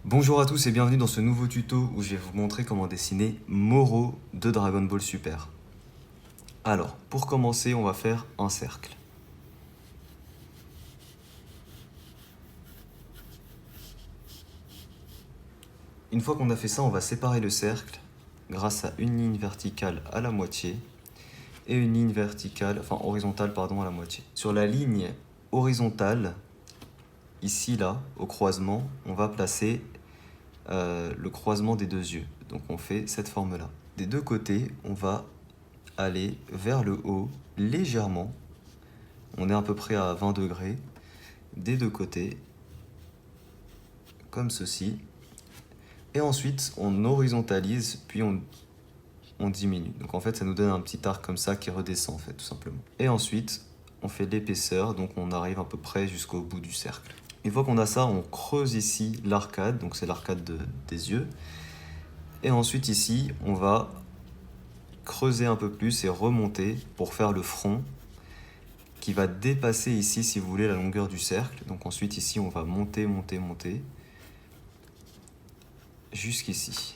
Bonjour à tous et bienvenue dans ce nouveau tuto où je vais vous montrer comment dessiner Moro de Dragon Ball Super. Alors, pour commencer, on va faire un cercle. Une fois qu'on a fait ça, on va séparer le cercle grâce à une ligne verticale à la moitié et une ligne verticale, enfin horizontale pardon, à la moitié. Sur la ligne horizontale, ici là, au croisement, on va placer le croisement des deux yeux. Donc on fait cette forme-là. Des deux côtés, on va aller vers le haut légèrement. On est à peu près à 20 degrés des deux côtés, comme ceci. Et ensuite, on horizontalise, puis on diminue. Donc en fait, ça nous donne un petit arc comme ça qui redescend, en fait, tout simplement. Et ensuite, on fait l'épaisseur, donc on arrive à peu près jusqu'au bout du cercle. Une fois qu'on a ça, on creuse ici l'arcade, donc c'est l'arcade des yeux. Et ensuite ici, on va creuser un peu plus et remonter pour faire le front qui va dépasser ici, si vous voulez, la longueur du cercle. Donc ensuite ici, on va monter, monter, monter jusqu'ici.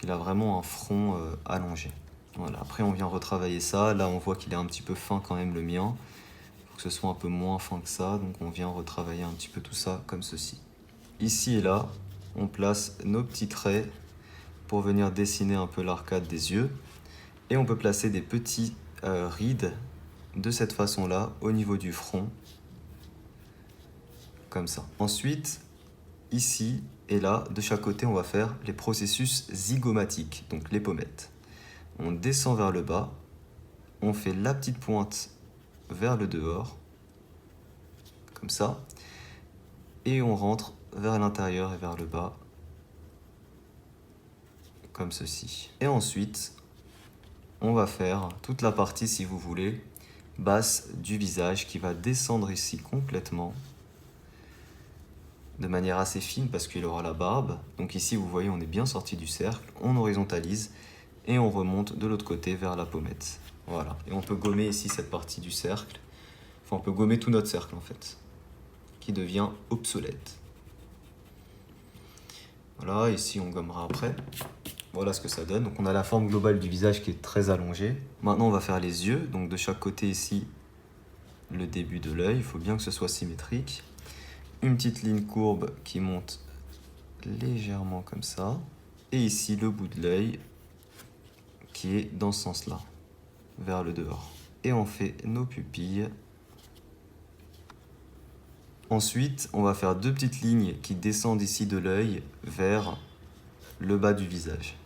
Il a vraiment un front allongé. Voilà. Après, on vient retravailler ça. Là, on voit qu'il est un petit peu fin quand même, le mien. Il faut que ce soit un peu moins fin que ça. Donc on vient retravailler un petit peu tout ça comme ceci. Ici et là, on place nos petits traits pour venir dessiner un peu l'arcade des yeux. Et on peut placer des petits rides de cette façon-là au niveau du front. Comme ça. Ensuite, ici et là, de chaque côté, on va faire les processus zygomatiques, donc les pommettes. On descend vers le bas, on fait la petite pointe vers le dehors, comme ça, et on rentre vers l'intérieur et vers le bas, comme ceci. Et ensuite, on va faire toute la partie, si vous voulez, basse du visage qui va descendre ici complètement, de manière assez fine parce qu'il aura la barbe. Donc ici, vous voyez, on est bien sorti du cercle, on horizontalise et on remonte de l'autre côté vers la pommette. Voilà, et on peut gommer ici cette partie du cercle. Enfin, on peut gommer tout notre cercle en fait, qui devient obsolète. Voilà, ici on gommera après. Voilà ce que ça donne. Donc on a la forme globale du visage qui est très allongée. Maintenant on va faire les yeux. Donc de chaque côté ici, le début de l'œil. Il faut bien que ce soit symétrique. Une petite ligne courbe qui monte légèrement comme ça. Et ici le bout de l'œil qui est dans ce sens-là, vers le dehors. Et on fait nos pupilles. Ensuite, on va faire deux petites lignes qui descendent ici de l'œil vers le bas du visage.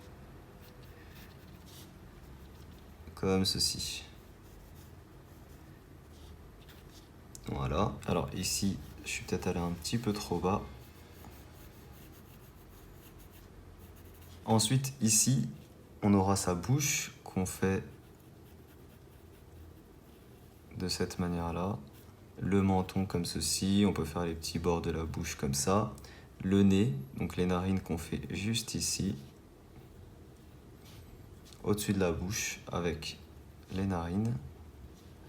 Comme ceci. Voilà. Alors ici, je suis peut-être allé un petit peu trop bas. Ensuite, ici, on aura sa bouche qu'on fait de cette manière-là. Le menton comme ceci, on peut faire les petits bords de la bouche comme ça. Le nez, donc les narines qu'on fait juste ici, au-dessus de la bouche avec les narines.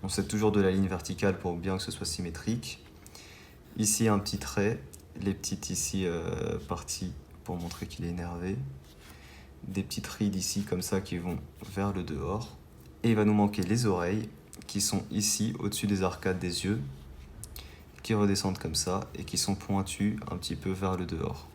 On set toujours de la ligne verticale pour bien que ce soit symétrique. Ici un petit trait, les petites ici parties pour montrer qu'il est énervé. Des petites rides ici comme ça qui vont vers le dehors. Et il va nous manquer les oreilles qui sont ici au-dessus des arcades des yeux, qui redescendent comme ça et qui sont pointues un petit peu vers le dehors.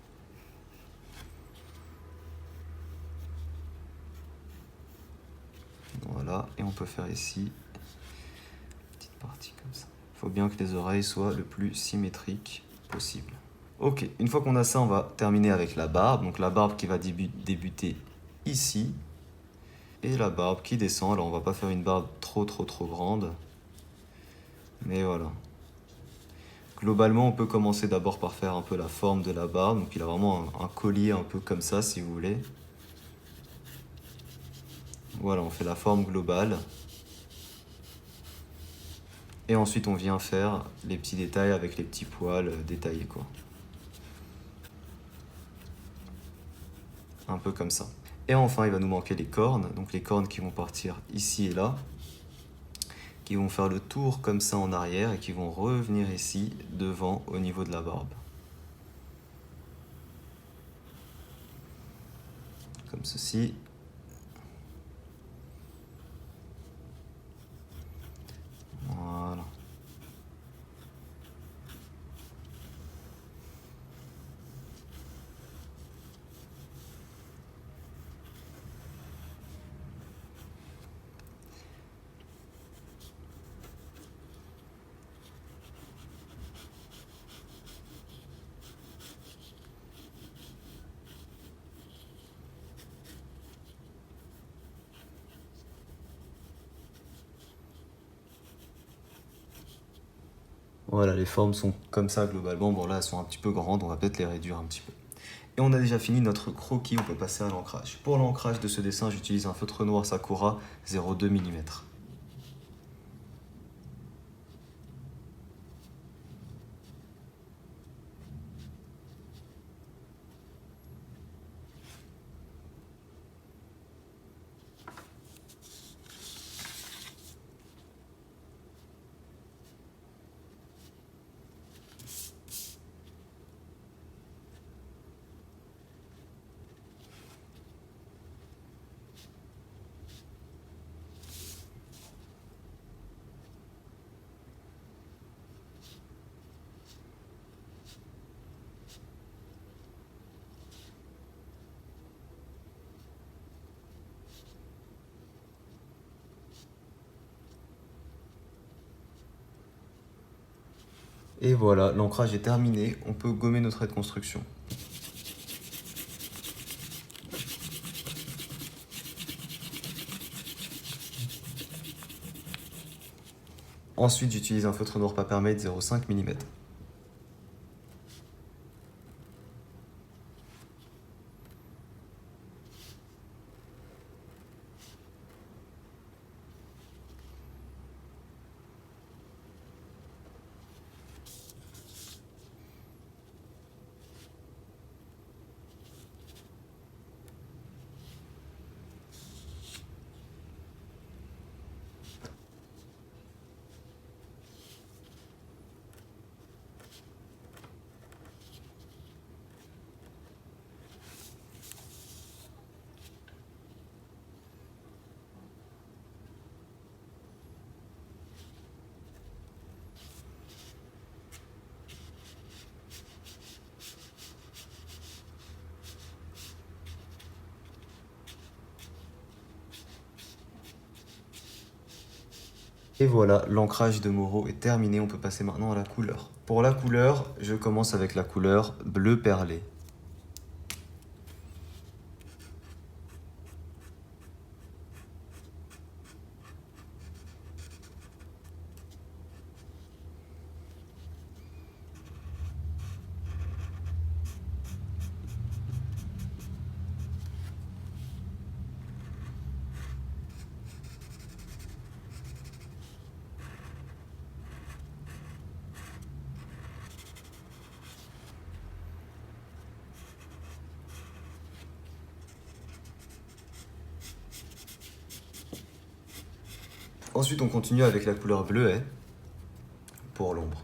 Voilà, et on peut faire ici une petite partie comme ça. Il faut bien que les oreilles soient le plus symétriques possible. Ok, une fois qu'on a ça, on va terminer avec la barbe. Donc la barbe qui va débuter ici. Et la barbe qui descend. Alors on va pas faire une barbe trop grande. Mais voilà. Globalement, on peut commencer d'abord par faire un peu la forme de la barbe. Donc il a vraiment un collier un peu comme ça, si vous voulez. Voilà, on fait la forme globale. Et ensuite, on vient faire les petits détails avec les petits poils détaillés, quoi. Un peu comme ça. Et enfin, il va nous manquer les cornes. Donc les cornes qui vont partir ici et là, qui vont faire le tour comme ça en arrière et qui vont revenir ici devant au niveau de la barbe. comme ceci. Voilà. Voilà, les formes sont comme ça globalement. Bon là, elles sont un petit peu grandes, on va peut-être les réduire un petit peu. Et on a déjà fini notre croquis, on peut passer à l'ancrage. Pour l'ancrage de ce dessin, j'utilise un feutre noir Sakura 0,2 mm. Et voilà, l'ancrage est terminé, on peut gommer nos traits de construction. Ensuite, j'utilise un feutre noir Papermate 0,5 mm. Et voilà, l'ancrage de Moro est terminé, on peut passer maintenant à la couleur. Pour la couleur, je commence avec la couleur bleu perlé. Ensuite, on continue avec la couleur bleuet pour l'ombre.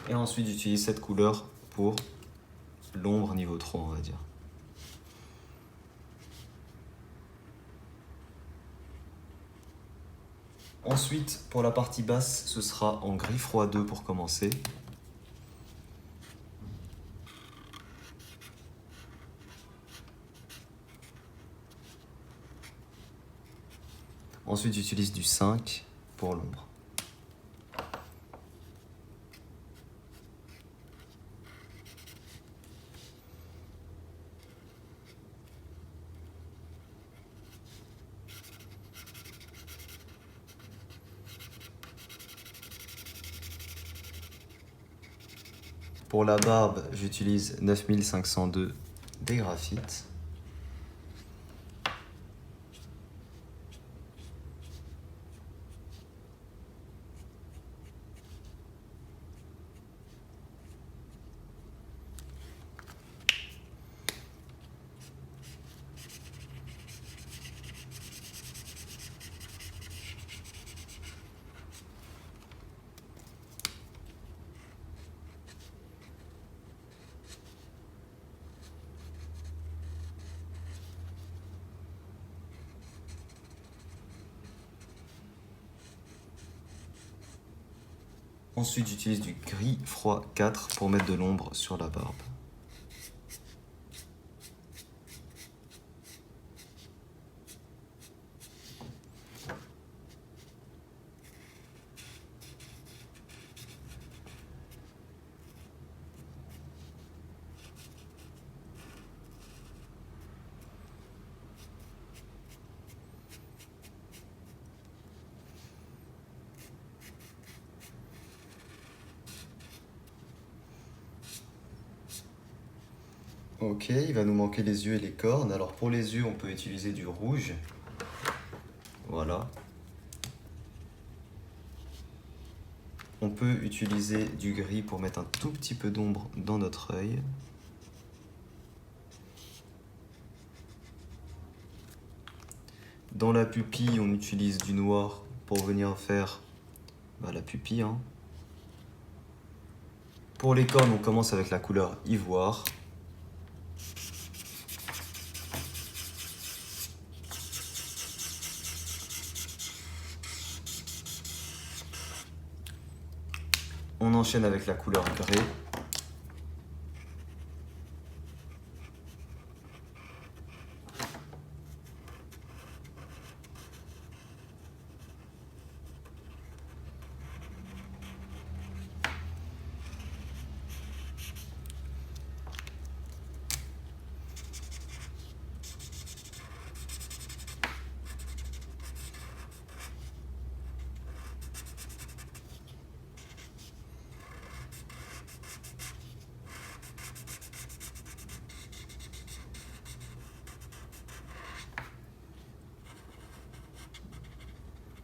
Et ensuite, j'utilise cette couleur pour l'ombre niveau 3, on va dire. Ensuite, pour la partie basse, ce sera en gris froid 2 pour commencer. Ensuite, j'utilise du 5 pour l'ombre. Pour la barbe, j'utilise 9502 des graphites. Ensuite, j'utilise du gris froid 4 pour mettre de l'ombre sur la barbe. Ok, il va nous manquer les yeux et les cornes. Alors pour les yeux, on peut utiliser du rouge. Voilà. On peut utiliser du gris pour mettre un tout petit peu d'ombre dans notre œil. Dans la pupille, on utilise du noir pour venir faire la pupille. Pour les cornes, on commence avec la couleur ivoire. On enchaîne avec la couleur grès.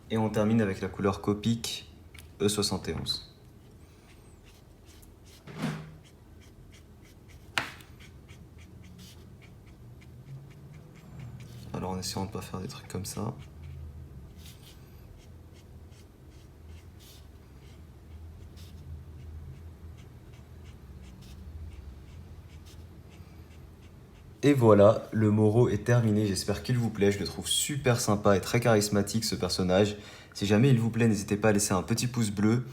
Et on termine avec la couleur Copic E71. Alors en essayant de ne pas faire des trucs comme ça. Et voilà, le Moro est terminé, j'espère qu'il vous plaît, je le trouve super sympa et très charismatique ce personnage. Si jamais il vous plaît, n'hésitez pas à laisser un petit pouce bleu.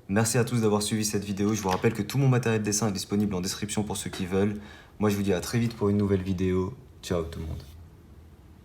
Merci à tous d'avoir suivi cette vidéo, je vous rappelle que tout mon matériel de dessin est disponible en description pour ceux qui veulent. Moi je vous dis à très vite pour une nouvelle vidéo, ciao tout le monde.